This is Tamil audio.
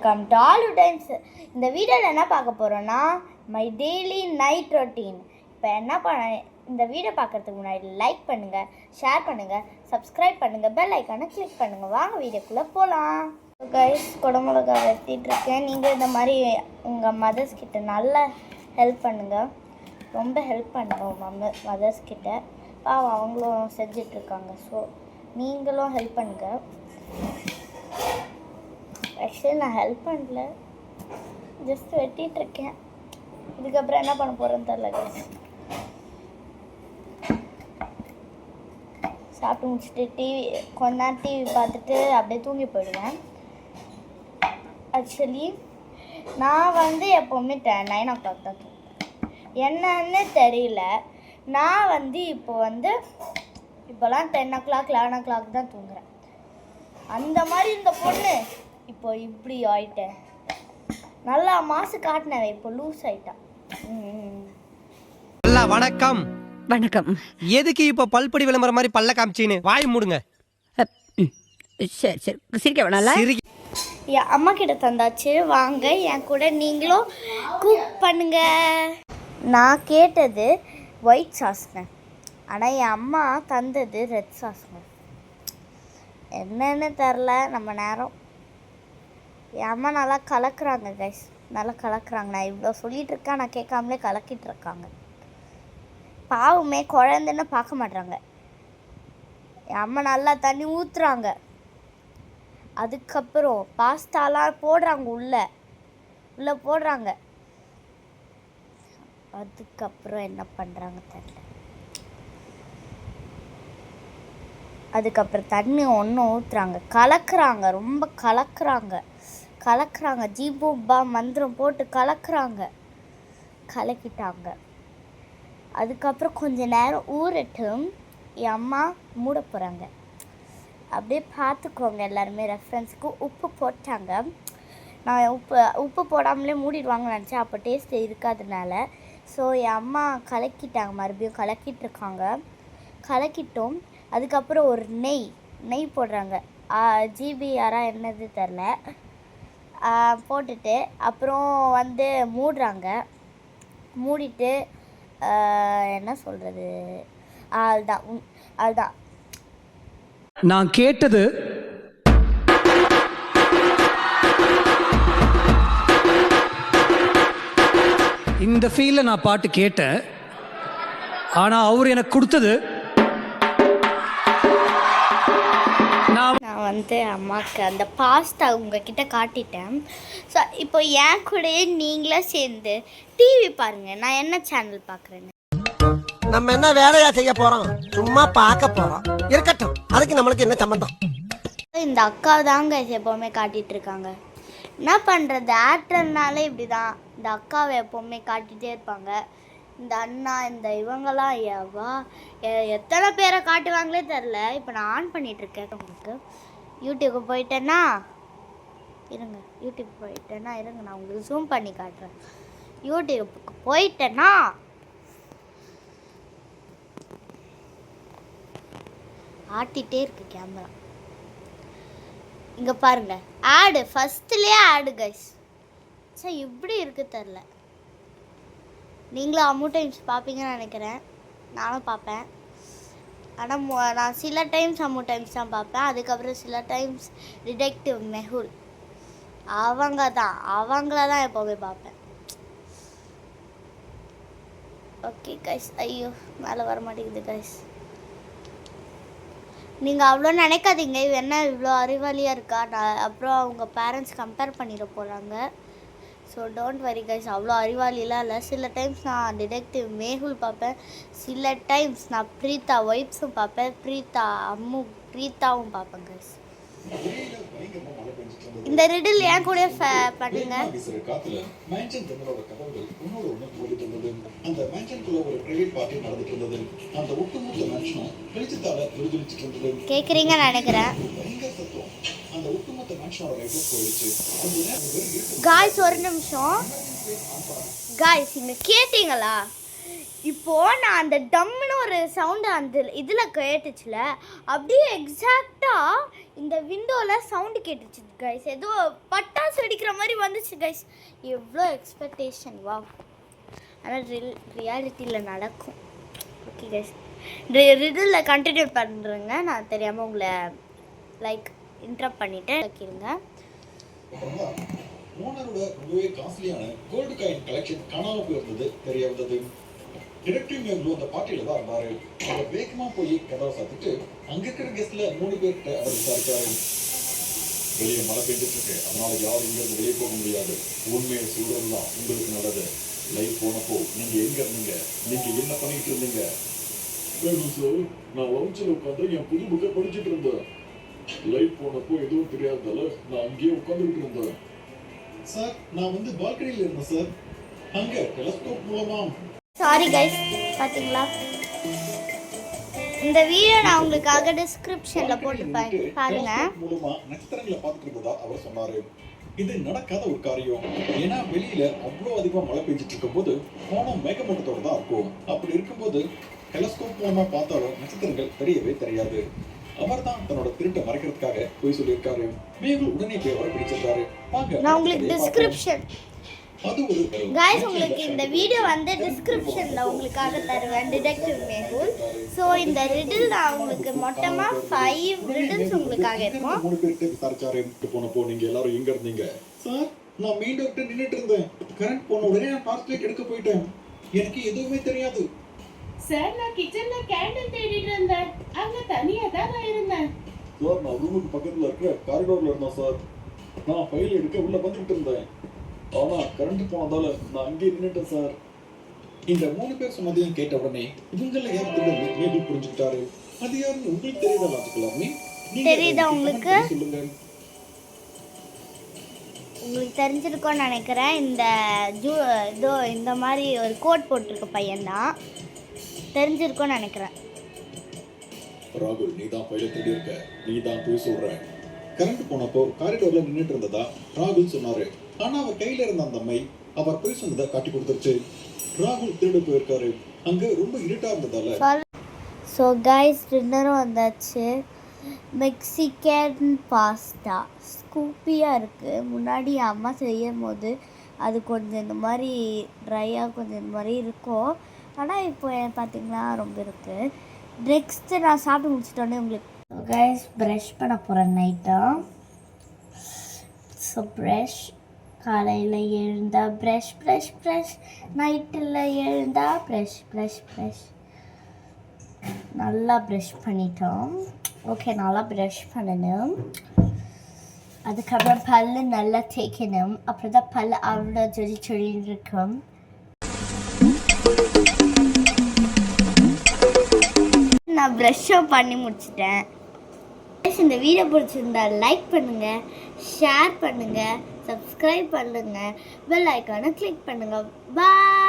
Welcome to all times. இந்த வீடியோவில் என்ன பார்க்க போகிறோன்னா மை டெய்லி நைட் ரொட்டீன். இப்போ என்ன இந்த வீடியோ பார்க்குறதுக்கு முன்னாடி லைக் பண்ணுங்கள், ஷேர் பண்ணுங்கள், சப்ஸ்கிரைப் பண்ணுங்கள், பெல் ஐக்கானை கிளிக் பண்ணுங்கள். வாங்க வீடியோக்குள்ளே போகலாம். கைஸ், குடமிளகா வெட்டிகிட்ருக்கேன். நீங்கள் இந்த மாதிரி உங்கள் மதர்ஸ் கிட்ட நல்லா ஹெல்ப் பண்ணுங்கள், ரொம்ப ஹெல்ப் பண்ணுங்கள் மதர்ஸ் கிட்ட. பாவம் அவங்களும் செஞ்சிட்ருக்காங்க. ஸோ நீங்களும் ஹெல்ப் பண்ணுங்கள். ஆக்சுவலி நான் ஹெல்ப் பண்ணல, ஜஸ்ட் வெட்டிகிட்ருக்கேன். இதுக்கப்புறம் என்ன பண்ண போகிறேன்னு தெரில. சாப்பிட்டு முடிச்சுட்டு கொஞ்ச நேரம் டிவி பார்த்துட்டு அப்படியே தூங்கி போயிடுவேன். ஆக்சுவலி நான் எப்போவுமே 9 o'clock தான் தூங்குவேன். என்னன்னு தெரியல, நான் இப்போலாம் 10 o'clock 11 o'clock தான் தூங்குறேன். அந்த மாதிரி இந்த பொண்ணு இப்போ இப்படி ஆயிட்டேன். நல்லா மாசு காட்டினவ இப்போ லூஸ் ஆயிட்டா. வணக்கம். வணக்கம். எதுக்கு இப்ப பல்படி விளம்பரம் மாதிரி பல்ல காமிச்சின்னு வாய் மூடுங்க. சரி சரி, சிரிக்க வேணால. என் அம்மா கிட்ட தந்தாச்சு, வாங்க என் கூட நீங்களும் குக் பண்ணுங்க. நான் கேட்டது ஒயிட் சாஸ்ங்க, ஆனால் என் அம்மா தந்தது ரெட் சாஸ்ங்க. என்னன்னு தெரில, நம்ம நேரம். என் அம்மா நல்லா கலக்குறாங்க கைஸ், நல்லா கலக்குறாங்க. நான் இவ்வளோ சொல்லிகிட்டு இருக்கேன், நான் கேட்காமலே கலக்கிட்டு இருக்காங்க. பாவமே குழந்தைன்னு பார்க்க மாட்டாங்க. என் அம்மா நல்லா தண்ணி ஊற்றுறாங்க. அதுக்கப்புறம் பாஸ்தாலாம் போடுறாங்க, உள்ளே போடுறாங்க. அதுக்கப்புறம் என்ன பண்ணுறாங்க தெரியல. அதுக்கப்புறம் தண்ணி ஒன்றும் ஊற்றுறாங்க, கலக்குறாங்க, ரொம்ப கலக்குறாங்க. ஜீபூபா மந்திரம் போட்டு கலக்கிட்டாங்க. அதுக்கப்புறம் கொஞ்ச நேரம் ஊறட்டு என் அம்மா மூட போகிறாங்க. அப்படியே பார்த்துக்கோங்க எல்லாருமே. ரெஃபரன்ஸுக்கு உப்பு போட்டாங்க. நான் உப்பு போடாமலே மூடிடுவாங்கன்னு நினச்சேன், அப்போ டேஸ்ட் இருக்காதனால. ஸோ என் அம்மா கலக்கிட்டாங்க, மறுபடியும் கலக்கிட்டுருக்காங்க. கலக்கிட்டோம். அதுக்கப்புறம் ஒரு நெய் போடுறாங்க. ஜிபிஆரா என்னது தெரில, போட்டுட்டு அப்புறம் மூடுறாங்க. மூடிட்டு என்ன சொல்கிறது, அதுதான் நான் கேட்டது. இந்த ஃபீல்ல நான் பாட்டு கேட்டேன், ஆனா அவர் எனக்கு கொடுத்தது. நான் அம்மாவுக்கு அந்த பாஸ்தா உங்ககிட்ட காட்டிட்டேன். ஸோ இப்போ என் கூடயே நீங்களே சேர்ந்து டிவி பாருங்க. நான் என்ன சேனல் பார்க்குறேன்னு. நம்ம என்ன வேலையா செய்ய போறோம், சும்மா பார்க்க போறோம். இருக்கட்டும், அதுக்கு நம்மளுக்கு என்ன சம்பந்தம். இந்த அக்கா தாங்க எப்போவுமே காட்டிகிட்டு இருக்காங்க. என்ன பண்ணுறது, ஆக்டர்னாலே இப்படி தான். இந்த அக்காவை எப்போவுமே காட்டிகிட்டே இருப்பாங்க. இந்த அண்ணா, இந்த இவங்கெல்லாம் எத்தனை பேரை காட்டுவாங்களே தெரில. இப்போ நான் ஆன் பண்ணிகிட்ருக்கேன். உங்களுக்கு யூடியூப் போயிட்டேன்னா இருங்க, நான் உங்களுக்கு ஜூம் பண்ணி காட்டுறேன். யூடியூப்புக்கு போயிட்டேன்னா ஆட்டிகிட்டே இருக்கு கேமரா. இங்கே பாருங்க, ஆடு ஃபஸ்ட்லேயே ஆடு கைஸ். சரி, இப்படி இருக்கு தெரில. நீங்களும் அம்மு டைம்ஸ் பார்ப்பீங்கன்னு நினைக்கிறேன். நானும் பார்ப்பேன், ஆனால் நான் சில டைம்ஸ் அம்மு டைம்ஸ் தான் பார்ப்பேன். அதுக்கப்புறம் சில டைம்ஸ் டிடெக்டிவ் மெஹுல், அவங்கள தான் எப்போவுமே பார்ப்பேன். ஓகே கைஸ், ஐயோ மேலே வர மாட்டேங்குது கைஸ். நீங்கள் அவ்வளோ நினைக்காதீங்க, என்ன இவ்வளோ அறிவாளியாக இருக்கா. அப்புறம் அவங்க பேரண்ட்ஸ் கம்பேர் பண்ணிட போகிறாங்க. ஸோ டோன்ட் வரி கைஸ், அவ்வளோ அறிவாளிலாம் இல்லை. சில டைம்ஸ் நான் டிடெக்டிவ் மேஹுல் பார்ப்பேன், சில டைம்ஸ் நான் பிரீத்தா ஒய்ஃப்ஸும் பார்ப்பேன், பிரீத்தாவும் பார்ப்பேன் கைஸ். இந்த ரிடில் ஏன் கூட பண்ணுங்க. கேட்குறீங்கன்னு நினைக்கிறேன். காய்ஸ், ஒரு நிமிஷம் காய்ஸ், இங்கே கேட்டீங்களா? இப்போது நான் அந்த டம்முன்னு ஒரு சவுண்டு அந்த இதில் கேட்டுச்சுல, அப்படியே எக்ஸாக்டாக இந்த விண்டோவில் சவுண்டு கேட்டுச்சு கைஸ். ஏதோ பட்டாசு வெடிக்கிற மாதிரி வந்துச்சு கைஸ். எவ்வளோ எக்ஸ்பெக்டேஷன் வா. ஆனால் ரியாலிட்டியில் நடக்கும். ஓகே கைஸ், ரிடில் கண்டினியூ பண்ணுறேங்க. நான் தெரியாமல் உங்களை இன்டரப்ட் பண்ணிவிட்டு வைக்கிறேங்க. ஓனரோட ரொம்பவே காஸ்ட்லியான கோல்டு காயின் கலெக்ஷன் காணாம போயிருந்தது தெரிய வந்தது. டிடெக்டிவ் மேக்லோ அந்த பார்ட்டியில தான் இருந்தாரு. அவர் வேகமா போய் கதவை சாத்திட்டு அங்க இருக்கிற கெஸ்ட்ல 3 பேர்கிட்ட அவர் விசாரிச்சாரு. வெளியே மழை பெஞ்சிட்டு இருக்கு, அதனால யாரும் இங்க இருந்து வெளியே போக முடியாது. உண்மையை சொல்றதுதான் உங்களுக்கு நல்லது. லைவ் போனப்போ நீங்க எங்க இருந்தீங்க, நீங்க என்ன பண்ணிட்டு இருந்தீங்க? சார், நான் லவுச்சில் உட்காந்து என் புது புக்கை படிச்சுட்டு இருந்தேன். லைவ் போனப்போ எதுவும் தெரியாததால நான் அங்கேயே உட்காந்துக்கிட்டு இருந்தேன். சார், நான் வந்து பால்கனியில் இருந்தேன் சார். அங்க டெலஸ்கோப் மூலமா. சாரி கைஸ், பார்த்தீங்களா? இந்த வீடியோ நான் உங்களுக்காக டிஸ்கிரிப்ஷனில் போட்டுப்பேன் பாருங்க. மூலமா நட்சத்திரங்களை பார்த்துட்டு இருந்ததா அவர் சொன்னாரு. இது நடக்காத ஒரு காரியம். ஏன்னா வெளியில அவ்வளோ அதிகமா மழை பெஞ்சிட்டு இருக்கும் போது கோணம் மேகமூட்டத்தோட தான் இருக்கும். அப்படி இருக்கும்போது டெலஸ்கோப் மூலமா பார்த்தாலும் நட்சத்திரங்கள் தெரியவே தெரியாது. அவர் தான் தன்னோட திருட்டை மறைக்கிறதுக்காக போய் சொல்லியிருக்காரு. மேகுல் உடனே போய் அவரை பிடிச்சிருக்காரு. நான் உங்களுக்கு டிஸ்கிரிப்ஷன் गाइस உங்களுக்கு இந்த வீடியோ வந்து டிஸ்கிரிப்ஷன்ல உங்களுக்காக தருவேன், டிடெக்டிவ் மேகுல். சோ இந்த ரிடில் நான் உங்களுக்கு மொத்தமா 5 ரிடில்ஸ் உங்களுக்காக இருக்கும். 3 பேர்கிட்ட விசாரிச்சாரு. போனப்போ நீங்க எல்லாரும் எங்க இருந்தீங்க? சார், நான் மெயின் டோர்ட்ட நின்னுட்டு இருந்தேன். கரண்ட் போன உடனே நான் டார்ச் லைட் எடுக்க போயிட்டேன். எனக்கு எதுவுமே தெரியாது. சார், நான் கிச்சன்ல கேண்டில் தேடிட்டு இருந்தேன். அங்க தனியா தான் நான் இருந்தேன். சார், நான் ரூமுக்கு பக்கத்துல இருக்கிற காரிடோர்ல இருந்தேன் சார். நான் ஃபைல் எடுக்க உள்ள வந்துட்டு இருந்தேன். ஆனா கரண்ட் போனதால நான் அங்கேயே நின்னுட்டேன் சார். இந்த 3 பேர் சொன்னதையும் கேட்ட உடனே இவங்கள யாருக்கு மேபி புரிஞ்சுக்கிட்டாரு. அது யாருன்னு உங்களுக்கு தெரியுதா? லாஜிக்கலாமே தெரியுதா உங்களுக்கு? சொல்லுங்க. உங்களுக்கு தெரிஞ்சிருக்கும்னு நினைக்கிறேன். இந்த இதோ இந்த மாதிரி ஒரு கோட் போட்டிருக்க பையன் தான், தெரிஞ்சிருக்கும்னு நினைக்கிறேன். ராகுல், நீ தான் ஃபைலை தேடி இருக்க, நீ தான் போய் சொல்ற. கரண்ட் போனப்போ காரிடோர்ல நின்னுட்டு இருந்ததா ராகுல் சொன்னாரு. ஆனா அவர் கையில இருந்த அந்த மை அவர் போய் சொன்னதை காட்டி கொடுத்துருச்சு. ராகுல் திருடு போயிருக்காரு. அங்க ரொம்ப இருட்டா இருந்ததால. ஸோ கைஸ், டின்னரும் வந்தாச்சு. மெக்சிகன் பாஸ்தா ஸ்கூப்பியாக இருக்குது. முன்னாடி அம்மா செய்யும் போது அது கொஞ்சம் இந்த மாதிரி ட்ரையாக கொஞ்சம் இந்த மாதிரி இருக்கும். ஆனால் இப்போ பார்த்தீங்கன்னா ரொம்ப இருக்குது. நெக்ஸ்ட்டு நான் சாப்பிட்டு முடிச்சிட்டோன்னே உங்களுக்கு கைஸ் ப்ரஷ் பண்ண போகிறேன் நைட்டாக. ஸோ ப்ரஷ் காலையில் எழுந்தால் ப்ரஷ் ப்ரஷ் ப்ரஷ், நைட்டில் எழுந்தால் ப்ரஷ் ப்ரஷ் ப்ரஷ். நல்லா ப்ரஷ் பண்ணிட்டோம். ஓகே, நல்லா ப்ரஷ் பண்ணணும். அதுக்கப்புறம் பல்லு நல்லா தேய்க்கணும். அப்புறம் தான் பல்லு அவ்வளோ சொறி சொறின்னு இருக்கும். நான் ப்ரஷ்ஷும் பண்ணி முடிச்சிட்டேன். இந்த வீடியோ பிடிச்சிருந்தா லைக் பண்ணுங்கள், ஷேர் பண்ணுங்கள், சப்ஸ்கிரைப் பண்ணுங்கள், பெல் ஐக்கானை கிளிக் பண்ணுங்கள். பாய்.